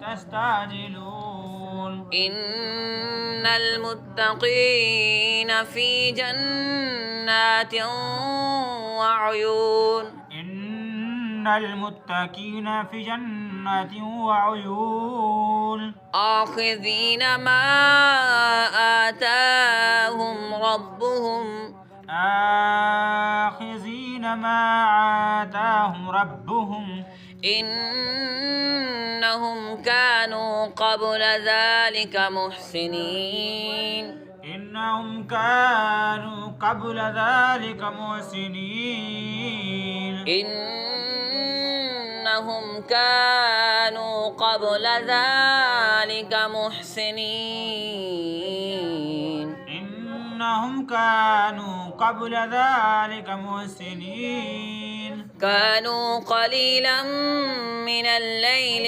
تستعجلون إن المتقين في جنات وعيون إن المتقين في جنات وعيون آخذين ما آتاهم ربهم آخذين ما آتاهم ربهم إنهم كانوا قبل ذلك محسنين إنهم كانوا قبل ذلك محسنين إنهم كانوا قبل ذلك محسنين إنهم كانوا قبل ذلك محسنين كانوا قليلا من الليل